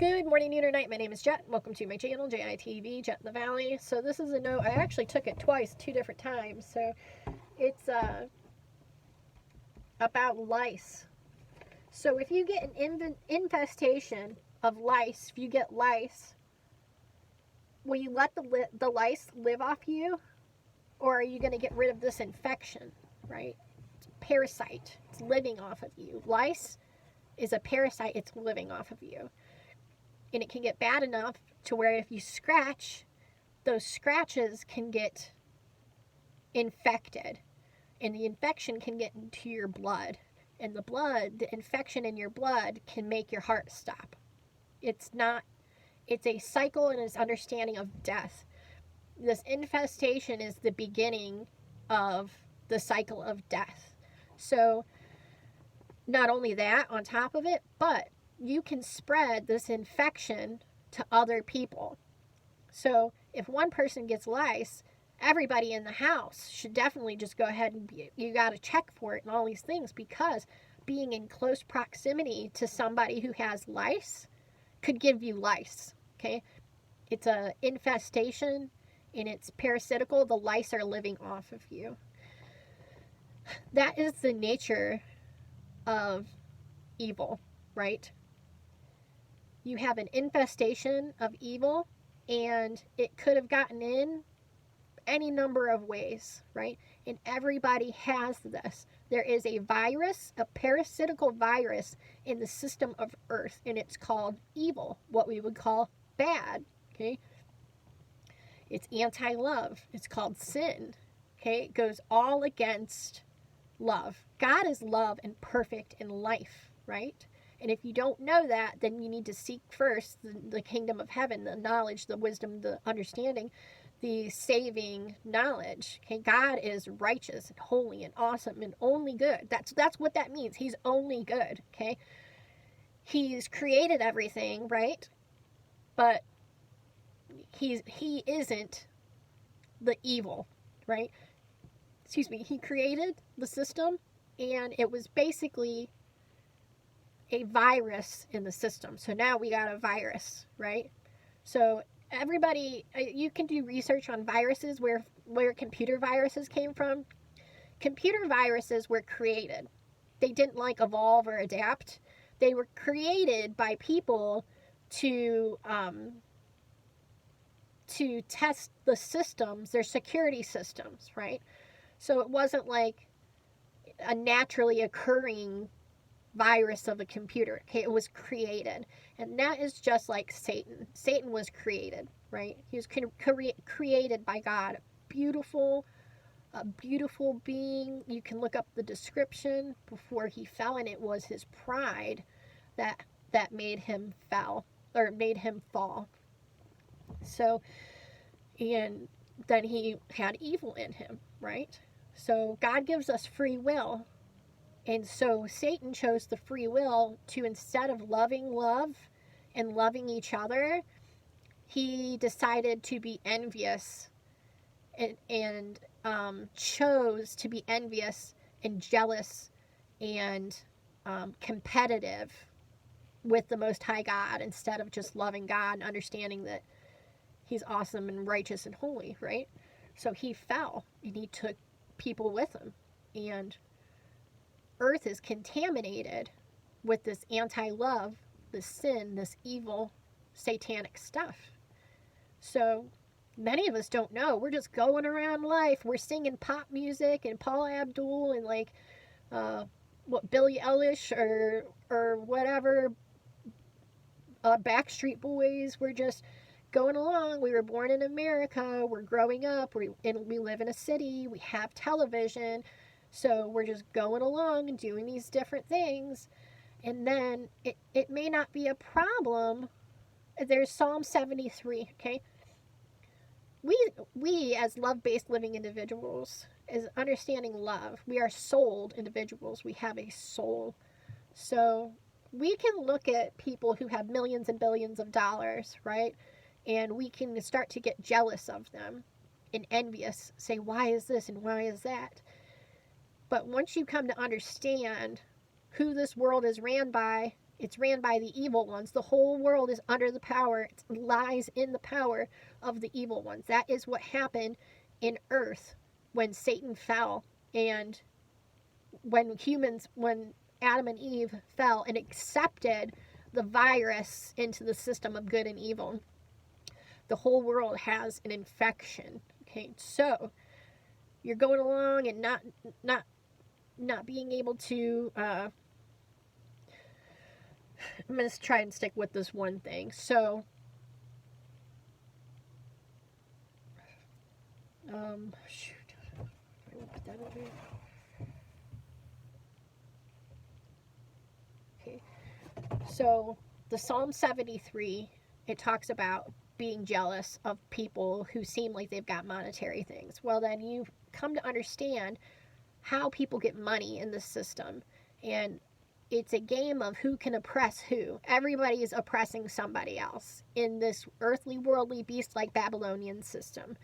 Good morning, noon, or night. My name is Jet. Welcome to my channel, JITV, Jet in the Valley. So this is a note. I actually took it twice, 2 different times. So it's about lice. So if you get an infestation of lice, if you get lice, will you let the lice live off you? Or are you going to get rid of this infection, right? It's a parasite. It's living off of you. Lice is a parasite. It's living off of you. And it can get bad enough to where if you scratch, those scratches can get infected. And the infection can get into your blood. And the infection in your blood can make your heart stop. It's a cycle and it's understanding of death. This infestation is the beginning of the cycle of death. So, not only that on top of it, but you can spread this infection to other people. So if one person gets lice, everybody in the house should definitely just go ahead and you got to check for it and all these things, because being in close proximity to somebody who has lice could give you lice. Okay, it's a infestation and it's parasitical. The lice are living off of you. That is the nature of evil, right? You have an infestation of evil, and it could have gotten in any number of ways, right? And everybody has this. There is a virus, a parasitical virus in the system of Earth, and it's called evil, what we would call bad, okay? It's anti-love. It's called sin, okay? It goes all against love. God is love and perfect in life, right? And if you don't know that, then you need to seek first the kingdom of heaven, the knowledge, the wisdom, the understanding, the saving knowledge. Okay, God is righteous and holy and awesome and only good. That's what that means. He's only good. Okay, He's created everything, right? But he isn't the evil, right? Excuse me. He created the system, and it was basically a virus in the system. So now we got a virus, right? So everybody, you can do research on viruses, where computer viruses came from. Computer viruses were created. They didn't evolve or adapt. They were created by people to test the systems, their security systems, right? So it wasn't like a naturally occurring virus of a computer. Okay, it was created. And that is just like Satan. Satan was created, right? He was created by God. A beautiful being. You can look up the description before he fell, and it was his pride that made him fall. So, and then he had evil in him, right? So God gives us free will. And so Satan chose the free will to, instead of loving love and loving each other, he decided to be envious and chose to be envious and jealous and competitive with the Most High God, instead of just loving God and understanding that He's awesome and righteous and holy, right? So he fell, and he took people with him. And Earth is contaminated with this anti-love, this sin, this evil, satanic stuff. So many of us don't know. We're just going around life. We're singing pop music and Paula Abdul and Billie Eilish or whatever, Backstreet Boys. We're just going along. We were born in America. We're growing up. We live in a city. We have television. So we're just going along and doing these different things. And then it may not be a problem. There's Psalm 73, okay? We as love-based living individuals, is understanding love. We are souled individuals. We have a soul. So we can look at people who have millions and billions of dollars, right? And we can start to get jealous of them and envious. Say, why is this and why is that? But once you come to understand who this world is ran by It's ran by the evil ones. The whole world is under the power, it lies in the power of the evil ones. That is what happened in earth when Satan fell, and when Adam and Eve fell and accepted the virus into the system of good and evil. The whole world has an infection. Okay, so you're going along and not being able to. I'm going to try and stick with this one thing. So, shoot, I will put that over here. Okay, so the Psalm 73, it talks about being jealous of people who seem like they've got monetary things. Well, then you come to understand how people get money in this system, and it's a game of who can oppress who. Everybody is oppressing somebody else in this earthly, worldly, beast-like Babylonian system.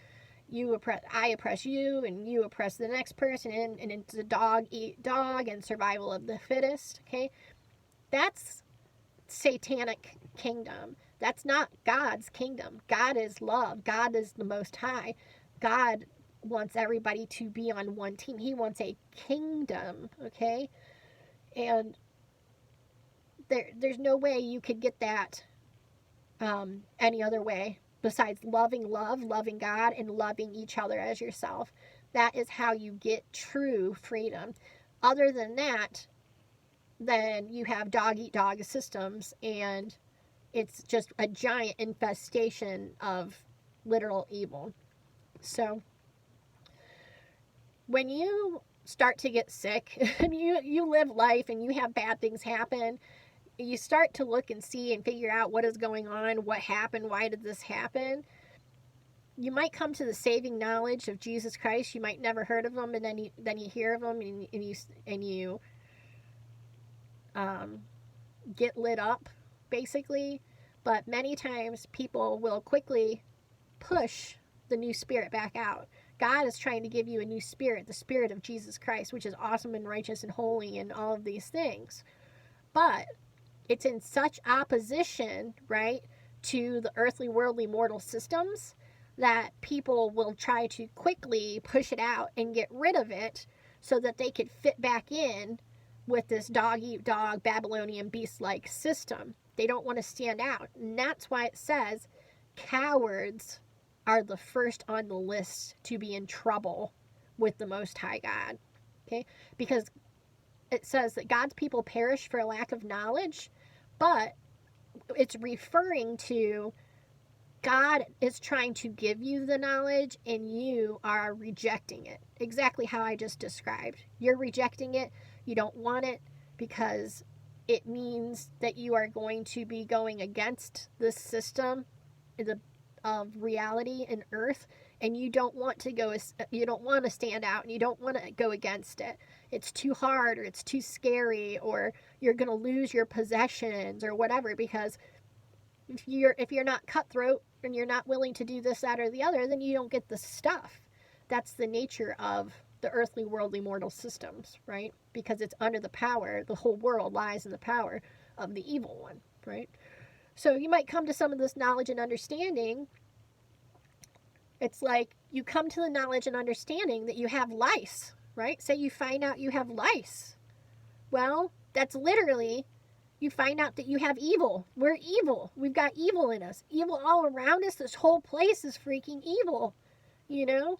I oppress you, and you oppress the next person, and it's a dog eat dog and survival of the fittest. Okay, that's satanic kingdom. That's not God's kingdom. God is love. God is the Most High. God wants everybody to be on one team. He wants a kingdom, okay? And there's no way you could get that any other way besides loving God, and loving each other as yourself. That is how you get true freedom. Other than that, then you have dog-eat-dog systems, and it's just a giant infestation of literal evil. So when you start to get sick and you live life and you have bad things happen, you start to look and see and figure out what is going on, what happened, why did this happen. You might come to the saving knowledge of Jesus Christ. You might never heard of him, and then you hear of him, and you get lit up, basically. But many times people will quickly push the new spirit back out. God is trying to give you a new spirit, the spirit of Jesus Christ, which is awesome and righteous and holy and all of these things. But it's in such opposition, right, to the earthly, worldly, mortal systems that people will try to quickly push it out and get rid of it so that they could fit back in with this dog-eat-dog Babylonian beast-like system. They don't want to stand out. And that's why it says cowards are the first on the list to be in trouble with the Most High God. Okay? Because it says that God's people perish for lack of knowledge, but it's referring to God is trying to give you the knowledge and you are rejecting it. Exactly how I just described. You're rejecting it. You don't want it because it means that you are going to be going against this system of reality and earth, and you don't want to stand out, and you don't want to go against it. It's too hard, or it's too scary, or you're going to lose your possessions or whatever, because if you're not cutthroat and you're not willing to do this, that, or the other, then you don't get the stuff. That's the nature of the earthly, worldly, mortal systems, right? Because it's under the power, the whole world lies in the power of the evil one, right? So you might come to some of this knowledge and understanding. It's like you come to the knowledge and understanding that you have lice, right? Say you find out you have lice. Well, that's literally, you find out that you have evil. We're evil. We've got evil in us. Evil all around us. This whole place is freaking evil, you know?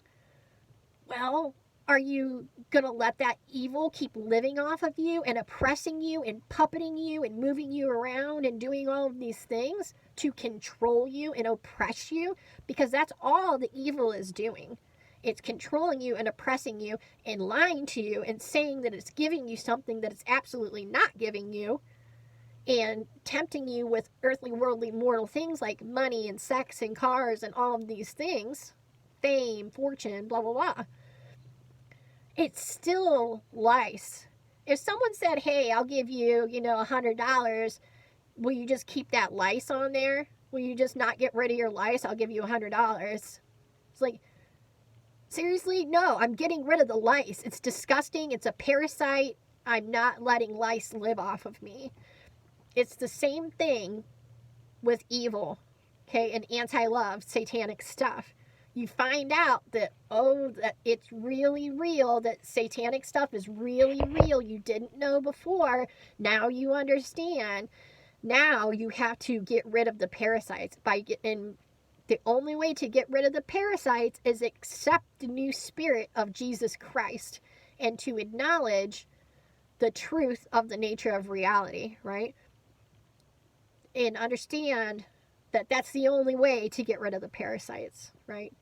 Well, are you going to let that evil keep living off of you and oppressing you and puppeting you and moving you around and doing all of these things to control you and oppress you? Because that's all the evil is doing. It's controlling you and oppressing you and lying to you and saying that it's giving you something that it's absolutely not giving you, and tempting you with earthly, worldly, mortal things like money and sex and cars and all of these things, fame, fortune, blah, blah, blah. It's still lice. If someone said, hey, I'll give you, $100, will you just keep that lice on there? Will you just not get rid of your lice? I'll give you $100. It's like, seriously? No, I'm getting rid of the lice. It's disgusting. It's a parasite. I'm not letting lice live off of me. It's the same thing with evil, okay, and anti-love, satanic stuff. You find out that, oh, that it's really real, that satanic stuff is really real. You didn't know before. Now you understand. Now you have to get rid of the parasites. And the only way to get rid of the parasites is accept the new spirit of Jesus Christ and to acknowledge the truth of the nature of reality, right? And understand that that's the only way to get rid of the parasites, right?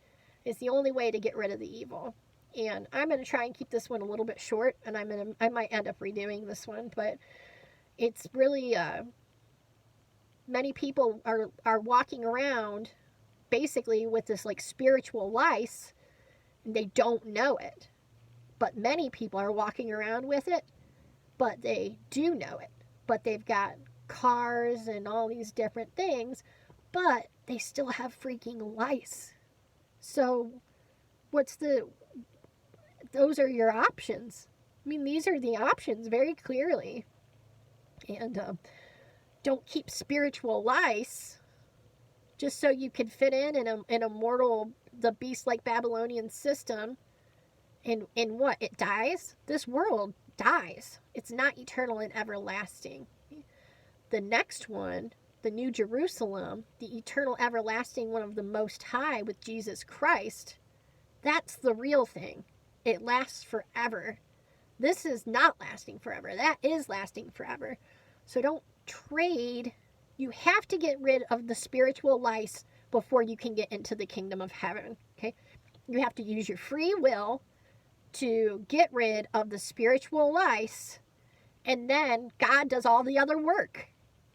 It's the only way to get rid of the evil. And I'm going to try and keep this one a little bit short, and I might end up redoing this one, but it's really many people are walking around basically with this like spiritual lice, and they don't know it. But many people are walking around with it, but they do know it. But they've got cars and all these different things, but they still have freaking lice. So those are your options. I mean, these are the options very clearly. And don't keep spiritual lice just so you can fit in a mortal, the beast-like Babylonian system. And what? It dies? This world dies. It's not eternal and everlasting. The next one, the New Jerusalem, the eternal everlasting one of the Most High with Jesus Christ, that's the real thing. It lasts forever. This is not lasting forever. That is lasting forever. So don't trade. You have to get rid of the spiritual lice before you can get into the kingdom of heaven. Okay? You have to use your free will to get rid of the spiritual lice, and then God does all the other work.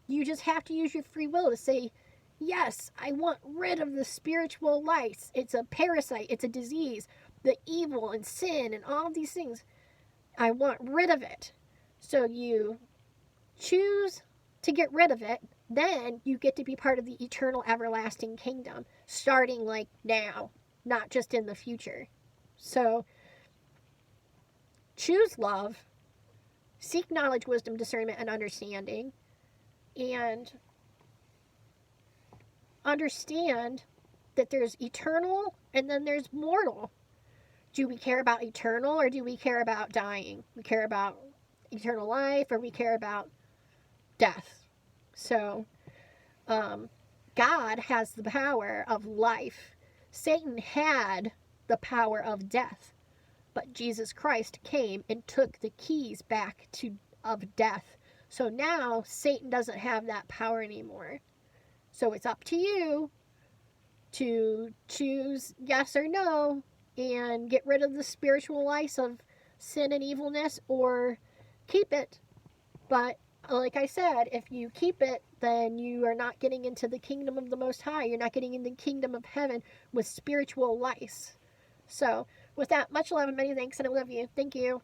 You just have to use your free will to say, yes, I want rid of the spiritual lice. It's a parasite. It's a disease. The evil and sin and all these things. I want rid of it. So you choose to get rid of it. Then you get to be part of the eternal everlasting kingdom, starting like now, not just in the future. So choose love. Seek knowledge, wisdom, discernment, and understanding. And understand that there's eternal and then there's mortal. Do we care about eternal or do we care about dying? We care about eternal life or we care about death. So, God has the power of life. Satan had the power of death. But Jesus Christ came and took the keys back of death. So now Satan doesn't have that power anymore. So it's up to you to choose yes or no and get rid of the spiritual lice of sin and evilness or keep it. But like I said, if you keep it, then you are not getting into the kingdom of the Most High. You're not getting in the kingdom of heaven with spiritual lice. So with that, much love and many thanks, and I love you. Thank you.